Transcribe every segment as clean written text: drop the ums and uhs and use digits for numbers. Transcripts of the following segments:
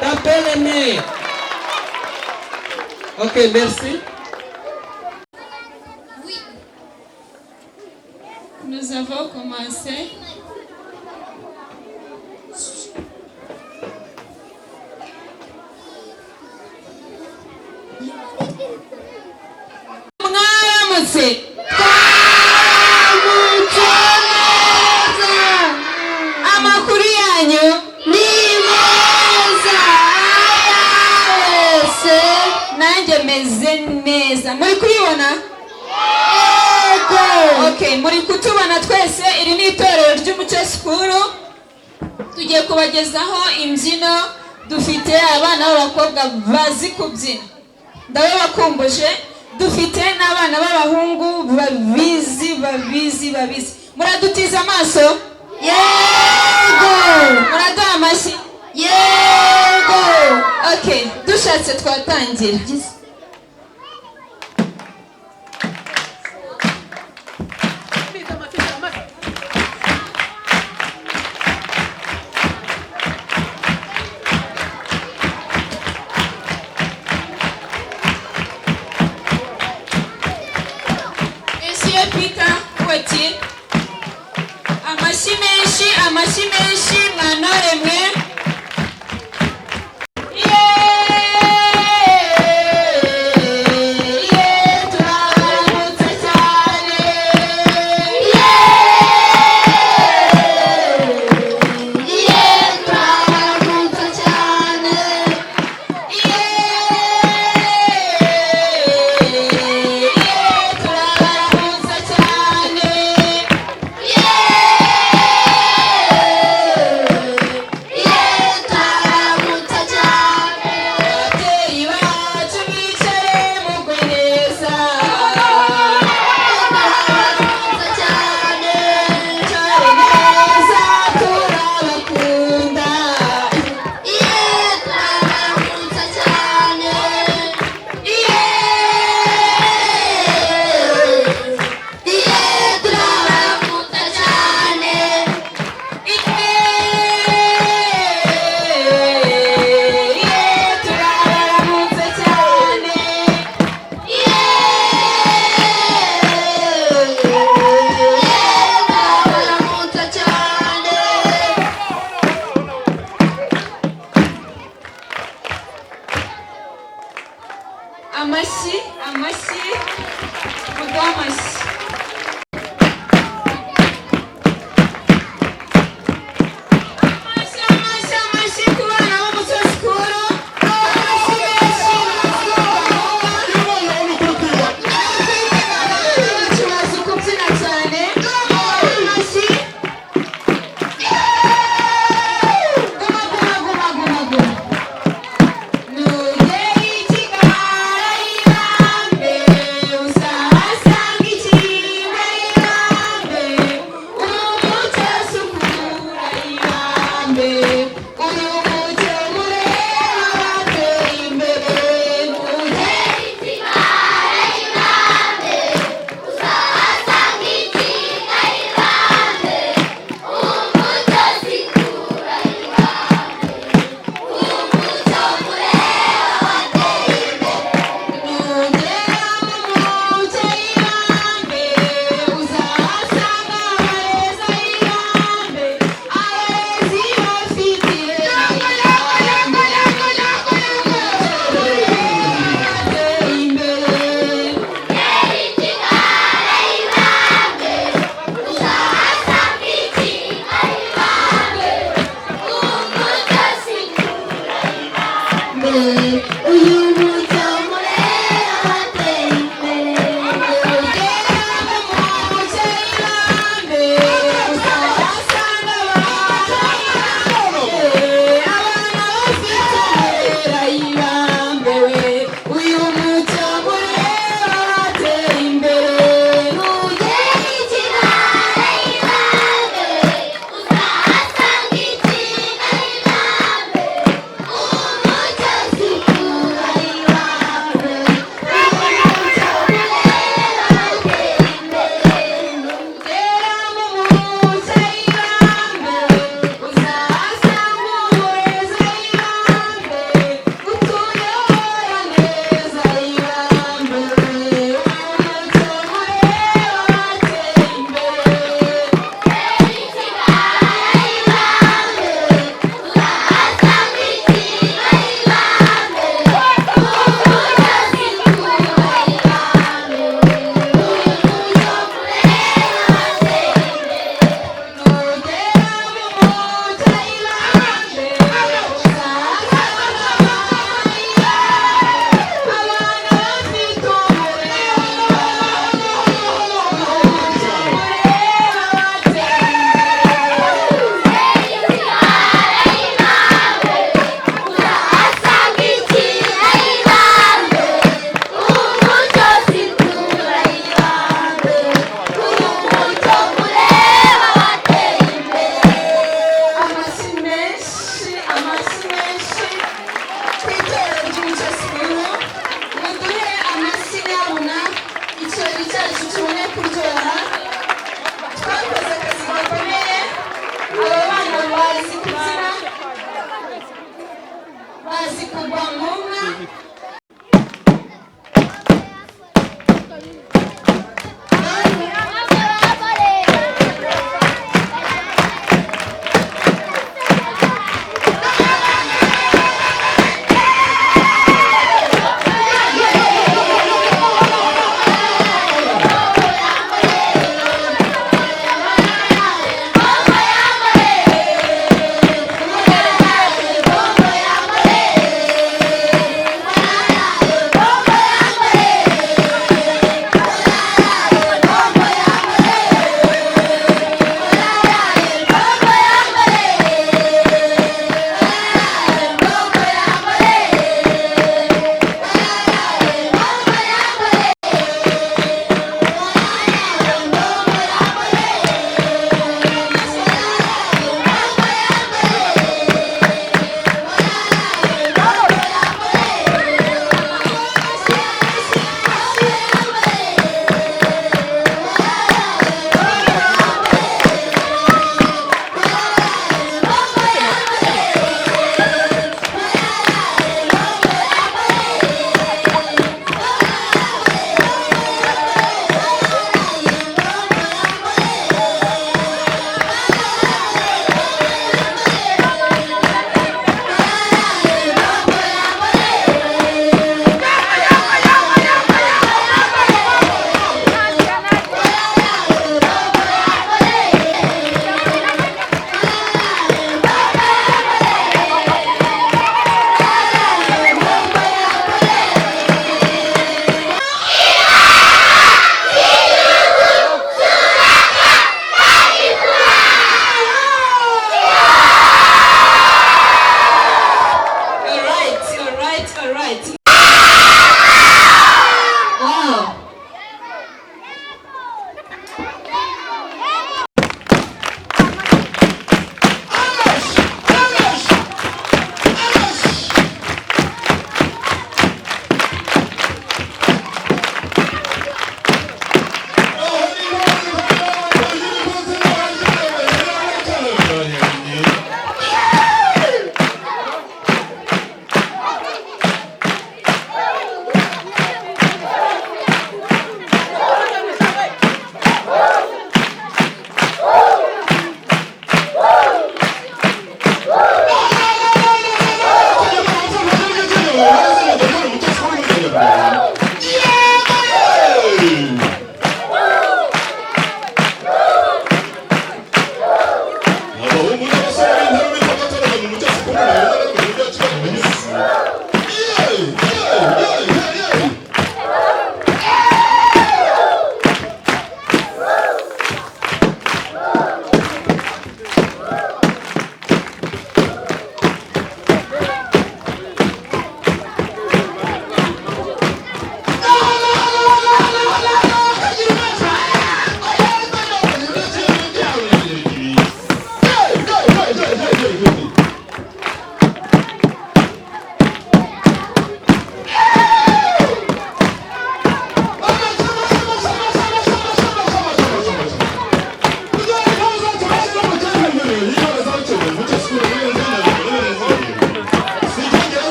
Tapez-les. Ok, merci. Oui. Nous avons commencé. Amakuru yanyu ni meza. Nanjye meze neza. Muri kubibona? Okay, muri kutubona twese. Iri ni itorero ry'Umucyo School. Tugiye kubagezaho imbyino. Dufite abana b'abakobwa bazi kubyina. Ndabakumbuje. Dufite n'abana b'abahungu babizi. Muradutiza amaso? Yego! Muraduha amashyi? Yego! Okay, dushatse twatangira. Monsieur Peter, voici. Amashyi menshi mwanore mwe. Amashyi, muduha amashyi. Amashyi ku bana b'Umucyo School. Amashyi menshi. Bazi kubyina cyane. Amashyi. Guma. Nugeri Kigali. Usahasanga iki uyu mucyo mureba wateye imbere ugera mu mucyo irambe uzahasanga abana bafite umwera yibambewe uyu mucyo mureba wateye imbere nugera ikirara yibambe uzahasanga ikinga yibambe umucyo sikura yibambe umucyo mureba wateye imbere nugera mu mucyo yibambe uzahasanga umurezi yibambe utuyobora neza yibambe umucyo mureba wateye imbere amashyi menshi ku itorero ry'umucyo sikuru muduhe amashyi nyabuna ikirori cyacu kibone kuryoha twakoze akazi gakomeye aba bana bazi kubyina bazi kugwa mu nka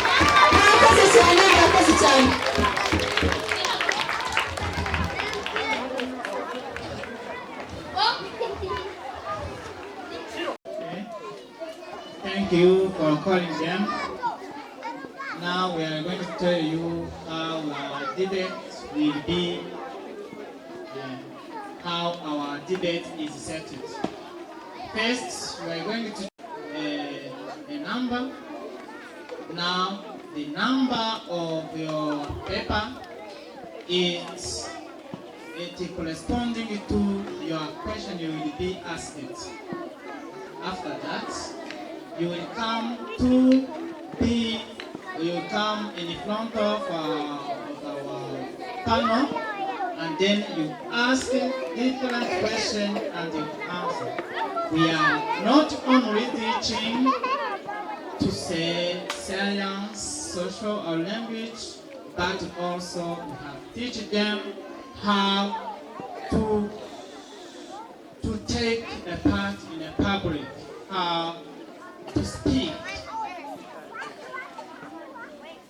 murakoze cyane, murakoze cyane. Thank you for calling them. Now we are going to tell you how our debate will be, how our debate is settled. First, we are going to a number. Now, the number of your paper is corresponding to your question you will be asked. After that, you will come in front of our panel, and then you ask different questions and you answer. We are not only teaching to say science, social or language, but also we have teach them how to take a part in a public, how to speak.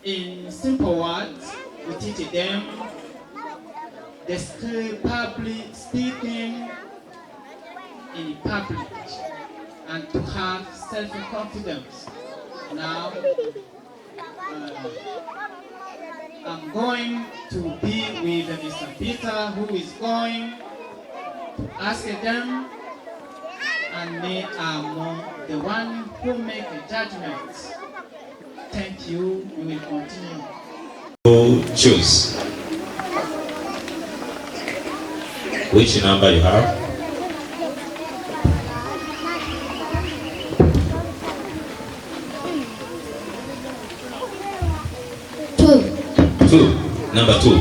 In simple words, we teach them the skill public speaking in public and to have self-confidence. Now, I'm going to be with Mr. Peter, who is going to ask them, and they are the one who make a judgment. Thank you. We will continue. Choose which number you have. Two. Number 2.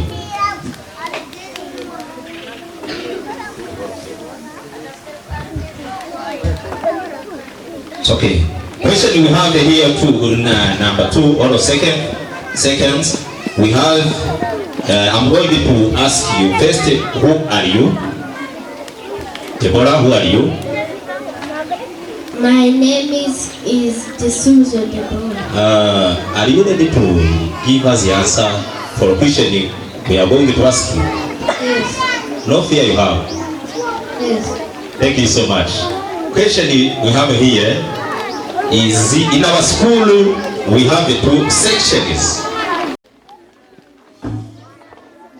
It's okay. Question we have here number 2 or seconds. We have. I'm going to ask you first. Who are you? Deborah, who are you? My name is Desuzo Deborah. Are you ready to give us the answer for a question we are going to ask you? Yes. No fear you have. Yes. Thank you so much. Question we have here is, in our school we have 2 sections.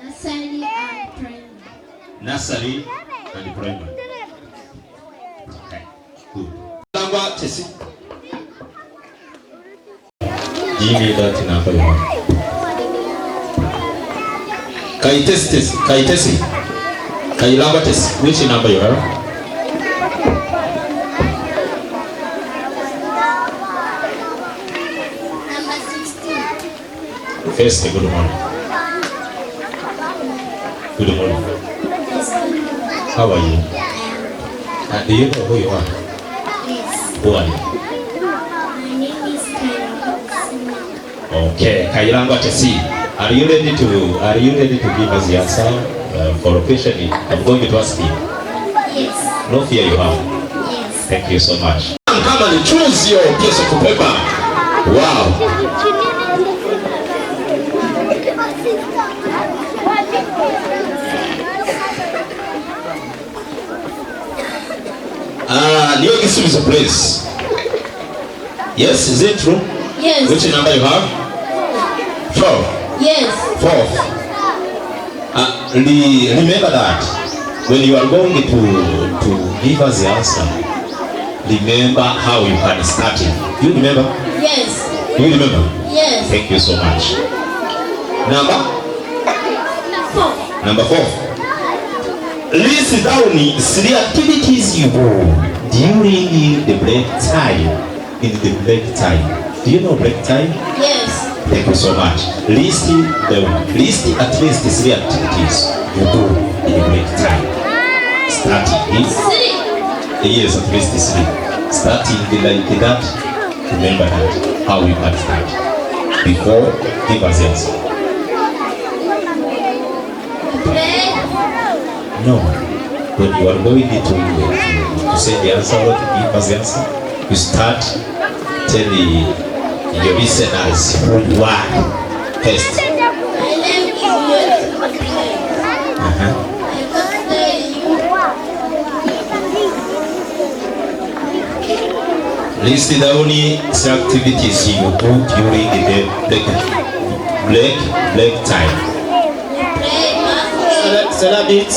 Nursery and primary. Nursery and primary. Okay, good. Number test. Give me that number you have. Can you test this? Can you test it? Can you number test? Which number you have? Number 16. First, good morning. Good morning. How are you? Do you know who you are? Yes. Who are you? My name is Kairanga. Okay, Kairanga Tesi. Are you ready to give us the answer for a question I'm going to ask you? Yes. No fear you have. Yes. Thank you so much. Come and choose your piece of paper. Wow. New Gisubizo, please. Yes, is it true? Yes. Which number you have? 4. Yes. 4. Remember that when you are going to give us the answer, remember how you had started. Do you remember? Yes. Do you remember? Yes. Thank you so much. Number 4. Number 4. List down 3 activities you do during the break time. In the break time. Do you know break time? Yes. Thank you so much. List at least 3 activities you do in the break time. Starting. 3. Yes, at least 3. Starting like that. Remember that. How you can start. Before, give us the answer. Play. No. When you are going to say the answer or to give us the answer, you start, tell your listeners who you are. First. My name is Umucyo. I got to tell you. List the only activities you do during the break time. Play basketball. Select it.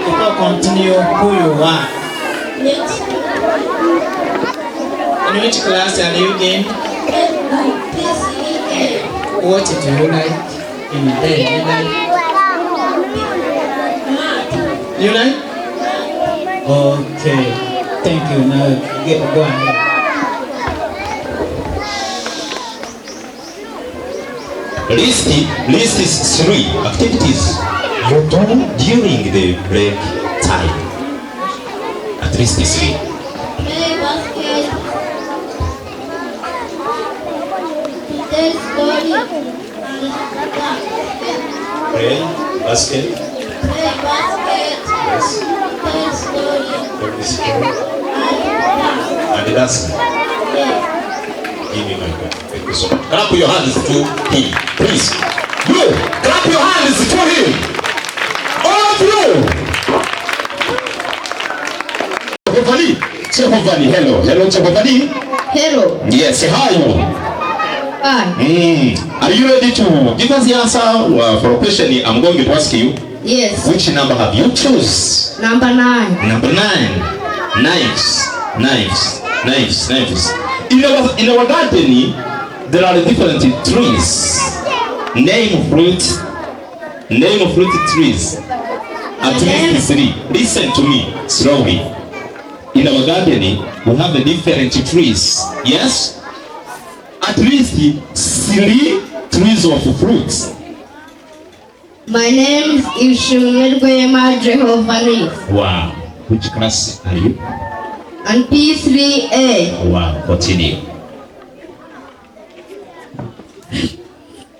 Before continue who you are. Next. In which class are you in? What do you like in daily life? You like? Okay. Thank you. Now go ahead. List is 3 activities you do during the break time. At least 3. Play basketball. Tell story and dance. Play basket. Play basket. Yes. Tell story And that's yeah. give me my phone. Thank you so much. Clap your hands to him, please. You clap your hands to him. All of you. Chehovani, hello, Chehovani. Hello. Yes, hi. Hi. Are you ready to give us the answer for a question I'm going to ask you? Yes. Which number have you choose? Number 9. Number 9. Nice. In our garden, there are different trees. Name fruit trees. At least 3. Listen to me slowly. In our garden, we have different trees. Yes? At least 3 trees of fruits. My name is Ishmael Jehovah. Wow. Which class are you? And P3A. Wow. Continue.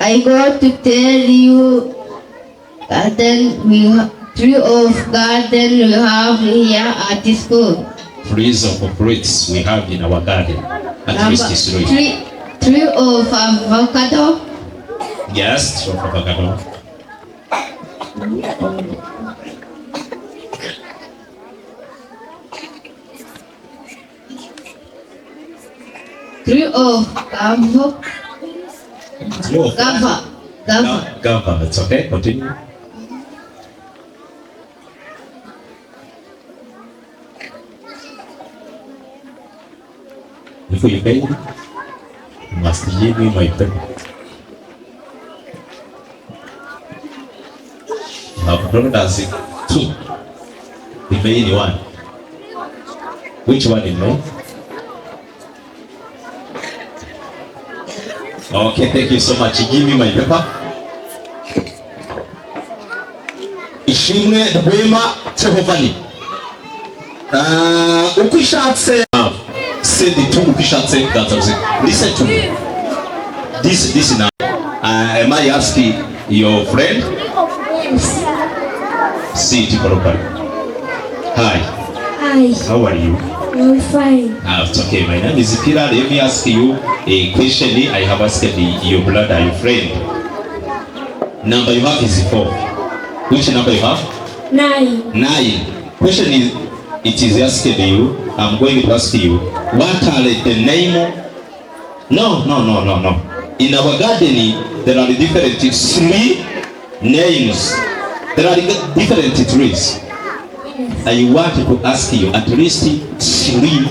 I got to tell you garden we tree of garden we have here at the school. Trees of fruits we have in our garden. At least 3. Tree of avocado. Yes, tree of avocado. Tree of Gava. It's okay. Continue. Before you pay, you must give me my pen. You have brought us 2. Remain 1. Which one in me? Okay, thank you so much. Give me my paper. Ishimwe Dwema Chehovani. Ukishatse say the 2 ukishatse that's it. Listen to me. This now. Am I asking your friend? See it properly. Hi. How are you? I'm fine. It's okay. My name is Peter. Let me ask you a question. I have asked your brother, your friend. Number you have is 4. Which number you have? 9. 9. Question is, it is asking you. I'm going to ask you. What are the name? No. In our garden, there are different 3 names. There are different trees. I want to ask you at least 3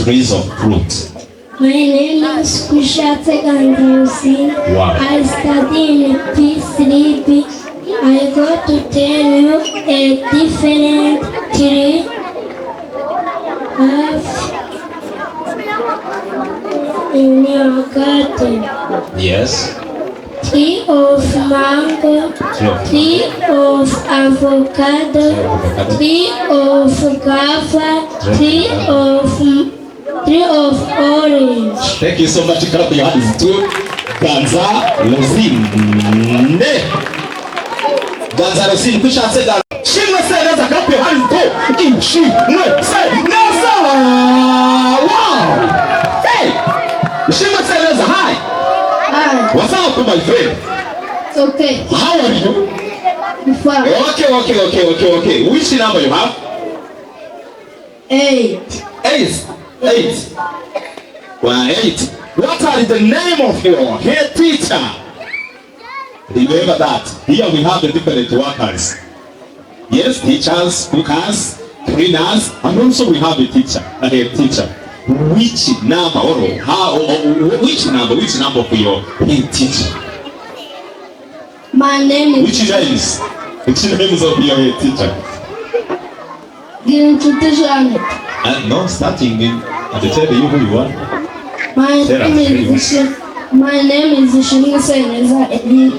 trees of fruit. My name is Kushate Gandosin. Wow. I study in P3B. I got to tell you a different tree have in your garden. Yes. Tree of mango, tree of avocado, tree of guava, tree of orange. Thank you so much. Clap your hands to Ganza Rosine. Ganza Rosine, kushatse da. Shimwe seleza, clap your hands to Shimwe seleza. Wow. Hey. Shimwe seleza. What's up, my friend? Okay. How are you? Fine. Okay. Which number you have? 8. 8. Well, 8. What are the name of your head teacher? Remember that. Here we have the different workers. Yes, teachers, cookers, cleaners, and also we have a teacher, a head teacher. Which number which number for your head teacher? My name is Which names of your head teacher? Girinchuti. No, starting in to tell you who you are. My name is Shimiseneza Eli.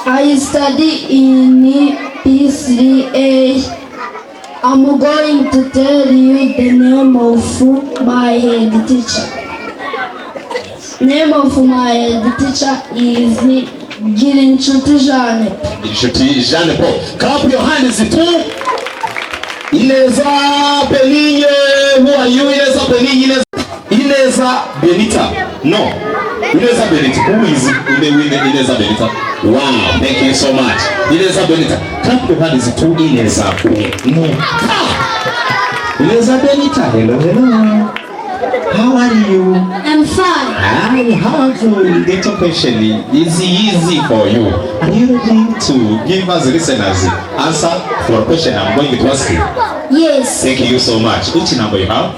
I study in P3A. I'm going to tell you the name of my head teacher. Name of my head teacher is Girinchuti Jeanne. Jeanne Paul. Clap your hands too. Ineza Benigne. Who are you? Ineza Benigne. Ineza Benita. No. Ineza Benita. Who is Ineza Benita? Wow, thank you so much. Ineza Benita. Clap your hands to Ineza. No. Ineza Benita. Hello. How are you? I'm fine. I have a little question. Easy for you. Are you ready to give us listeners answer for a question I'm going to ask you? Yes. Thank you so much. Which number you have?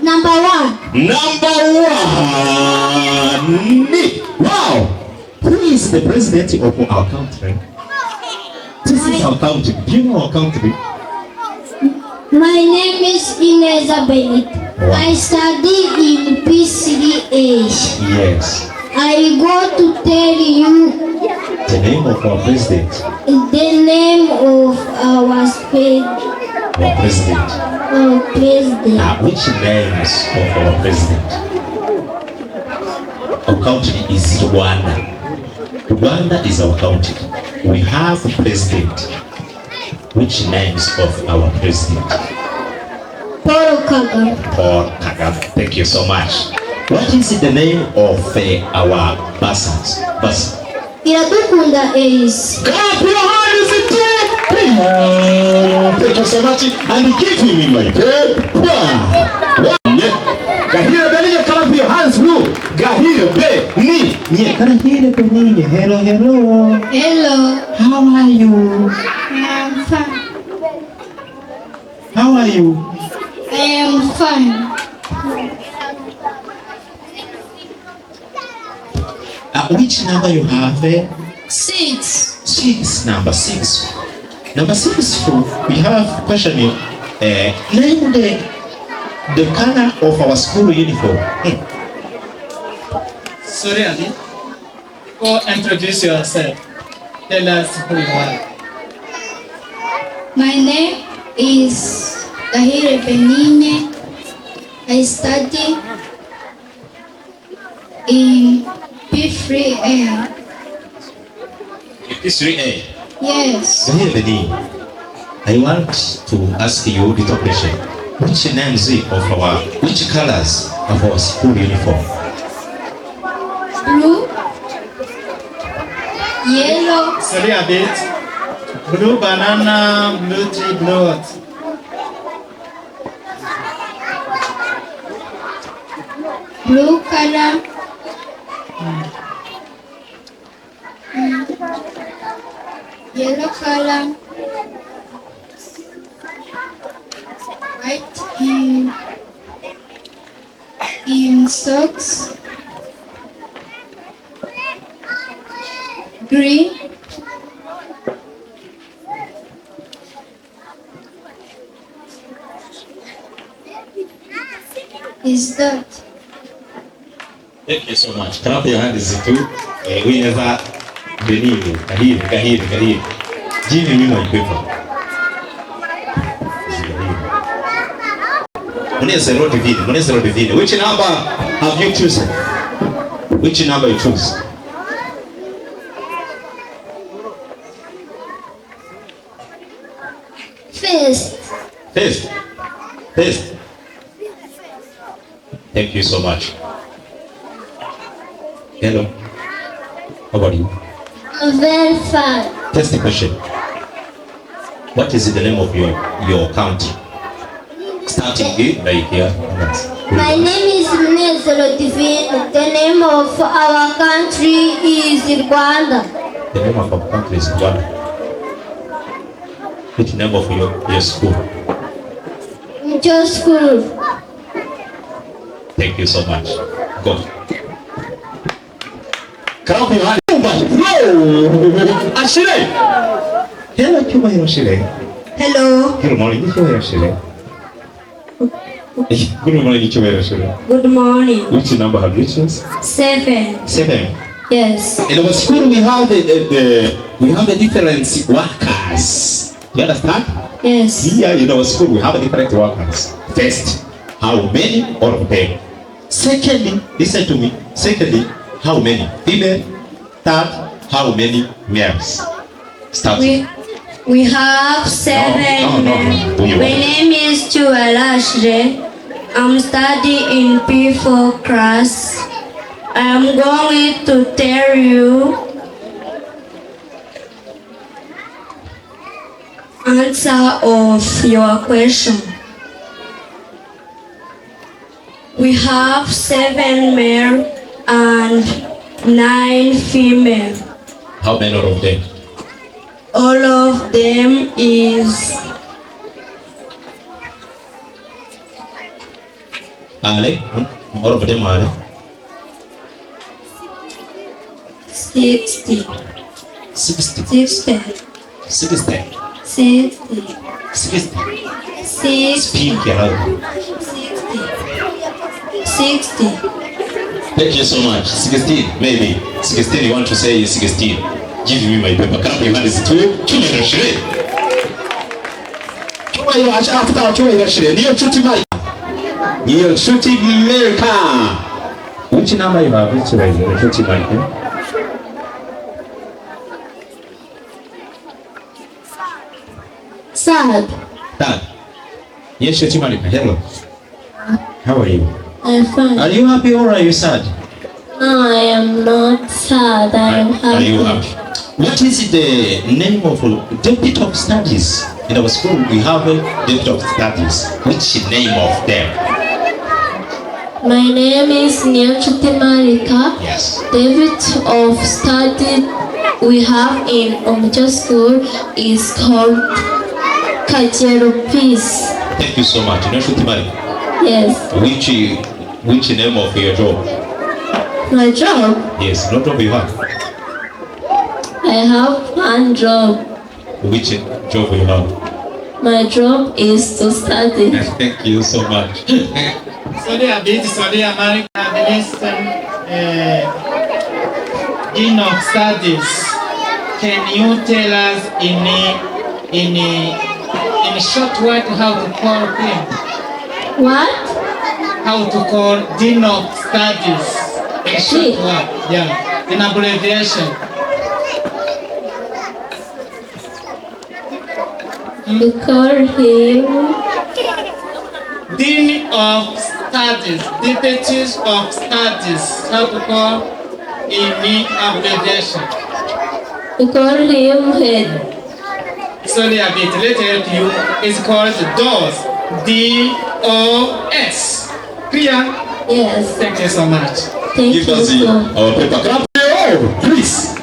Number 1. Number 1. Wow. Who is the president of our country? This is our country. Do you know our country? My name is Ineza Benit. Wow. I study in P3A. Yes. I go to tell you The name of our president. the name of our Our president. president. Which names of our president? Our country is Rwanda. Rwanda is our country. We have a president. Which names of our president? Paul Kagame. Paul Kagame. Thank you so much. What is the name of our buses? Iradukunda Ace. Clap your hands thank you so much. And give me my paper. Gahire Beni, clap your hands, bro. Gahire Beni. Gahire Beni. Hello. Hello. How are you? I'm fine. How are you? I am fine. Which number you have? 6. 6. Number 6. Number 6. We have question. Name the color of our school uniform. Sorry, Adi. Go introduce yourself. Tell us who you are. My name is Gahire Benine. I study in P3A. P3A. Yes. Gahire Beni, I want to ask you a little question. Which names which colors of our school uniform? Blue, yellow, Sorry, a bit. Blue banana, blue tree, blue what? blue color, yellow color, white in socks, green, is that. Thank you so much. Clap your hands too. We never believe. Kahir. Give me my paper. Munezero divine. Which number have you chosen? Which number you choose? First. First. Thank you so much. Hello. How are you? I'm very fine. Test the question. What is the name of your county? Starting with like here. My name is Munezero Divine. The name of our country is Rwanda. The name of our country is Bana. Which name of your school? Umucyo school. Thank you so much. Go. Clap your hands. Ashire. Hello, Cyubahiro Ashire. Hello. Good morning, Cyubahiro Ashire. Good morning, Cyubahiro Ashire. Good morning. Which number have you chosen? 7. 7. Yes. In our school, we have the different workers. You understand? Yes. Here in our school, we have different workers. First, how many of them? Secondly, listen to me. Secondly, how many female? Third, how many males? Start. We have 7 men. No. My name is Chualashre. I'm studying in P4 class. I'm going to tell you answer of your question. We have 7 male and 9 female. How many of them? All of them is Ale? All of them are 60. 60. 60. 60. 60. 60. Speak aloud. 60. Thank you so much. 16, maybe. 16, you want to say 16. Give me my paper. Clap your hands to Cyubahiro Ashire. Cyubahiro Ashire, after Cyubahiro Ashire. Niyo nshuti America. Niyo nshuti America. Which number you have? Which number you have? Nshuti America. Sad. Dad. Yes, nshuti America. Hello. How are you? I'm fine. Are you happy or are you sad? No, I am not sad. I am happy. Are you happy? What is the name of deputy of studies? In our school, we have a deputy of studies. Which name of them? My name is Nyanshuti Marika. Yes. David of study we have in Umucyo school is called Kajero Peace. Thank you so much. Nyanshuti Marika. Yes. Which name of your job? My job? Yes, no job you have. I have one job. Which job you have? My job is to study. Thank you so much. Sorry a bit, sorry America, the next Dean of Studies. Can you tell us in a short word how to call him? What? How to call Dean of Studies? In a short word, yeah, in abbreviation. We call him Dean of Studies, Deputies of Studies, how to call in abbreviation. We call him head. Sorry a bit, let me help you. It's called DOS. D-O-S. Clear? Yes. Thank you so much. Thank Give you us so our paper. Clap. Oh, please.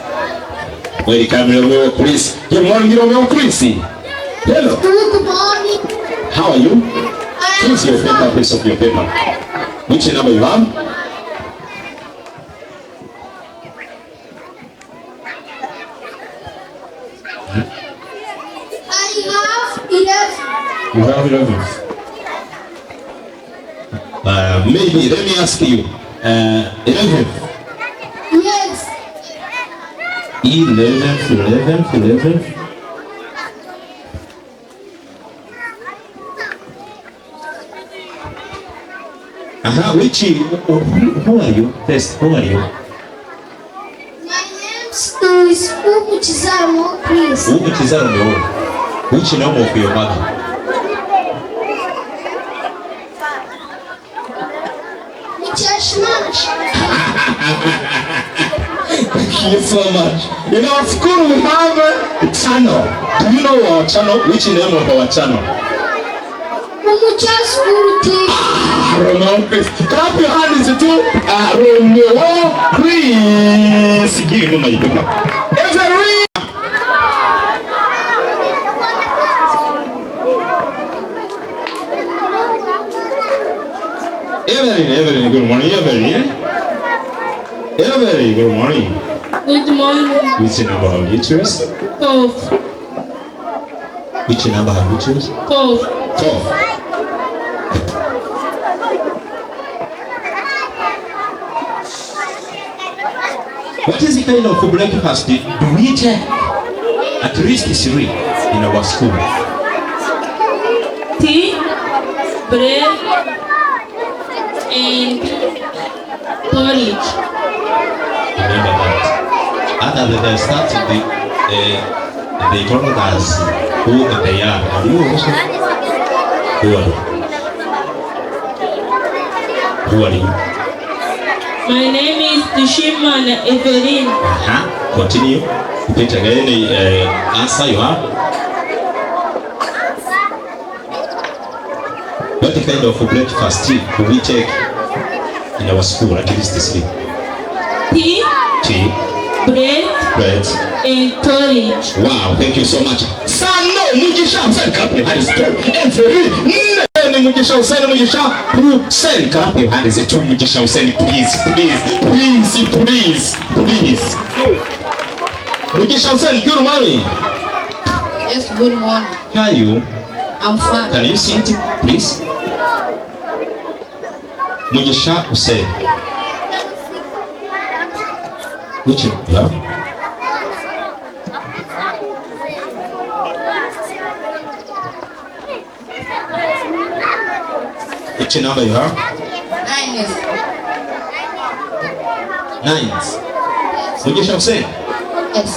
Welcome, Romeo, please. Good morning, Romeo, please. Hello. Good morning. How are you? Please your paper, piece of your paper. Which number you have? I have 11. You have 11. Maybe, let me ask you. 11. Yes. 11. Which, who are you? First, who are you? My name is Umucyo, please. Which name of your mother? Thank you so much. In our school we have a channel. Do you know our channel? Which name of our channel? Umucyo School TV. Romeo Chris. Clap your hands to Romeo Chris. Give him my paper. Evelyn, good morning, Evelyn. Evelyn, good morning. Good morning. Which number have you choose? 12. Which number have you choose? 12. 12. What is the kind of breakfast do we take at least 3 in our school? Tea, bread, and porridge. Remember that. Other than starting they told us who they are. Are you also? Who are you? Who are you? My name is Turirimbe Evelyn. Continue. Repeat again. Answer you have. What kind of breakfast do we take in our school at least 3? Tea, bread, and porridge. Wow, thank you so much. Sano, Mugisha, send clap your hands to every Mugisha, send Mugisha, who send clap your hands to Mugisha, send please. Mugisha, send good morning. Yes, good morning. How are you? I'm fine. Can you sit, please? Mugisha Hussein. Which you have? Which number you have? 9 years. 9. Mugisha Hussein. Yes.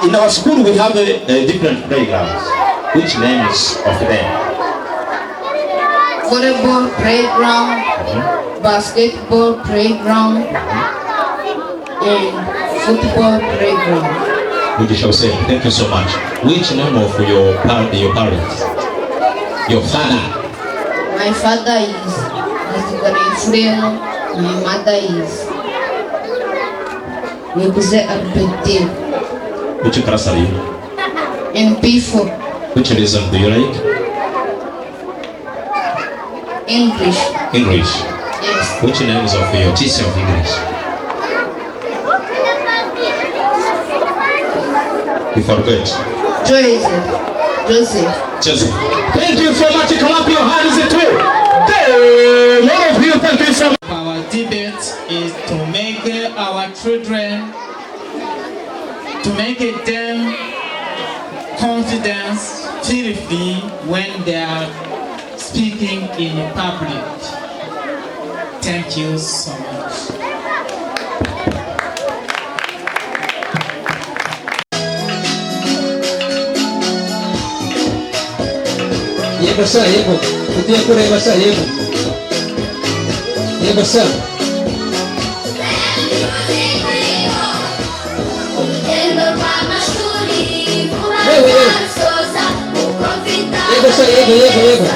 In our school we have a different playgrounds. Which names of them? Volleyball playground, basketball playground, and football playground. Mugisha Hussein, thank you so much. Which name of your parents? Your father? My father is Ephraim. My mother is Nikuze Abedin. Which class are you? In P4. Which lesson do you like? English. English. Yes. Which names of your teacher of English? You forgot. Joseph. Thank you so much. Clap your hands too. Hey, all of you, thank you so much. Our debate is to make our children, to make them confidence, feel free when they are speaking in public. Thank you so much. Yego sir, yego. Kutia kureba sir, yego. Yego sir. Yego sir, yego.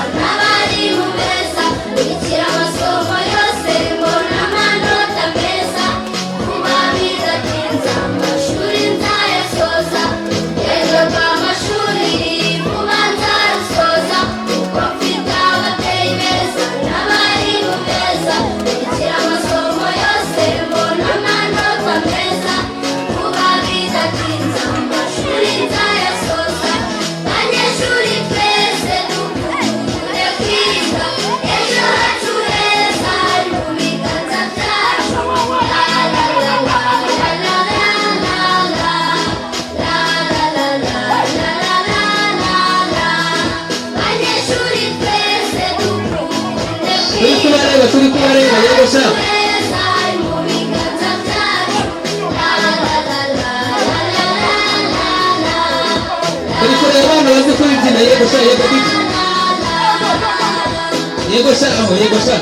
Turi kubareba, yego sir. Turi kureba hano baze kubibyina, yego sir, yego sir, yego sir.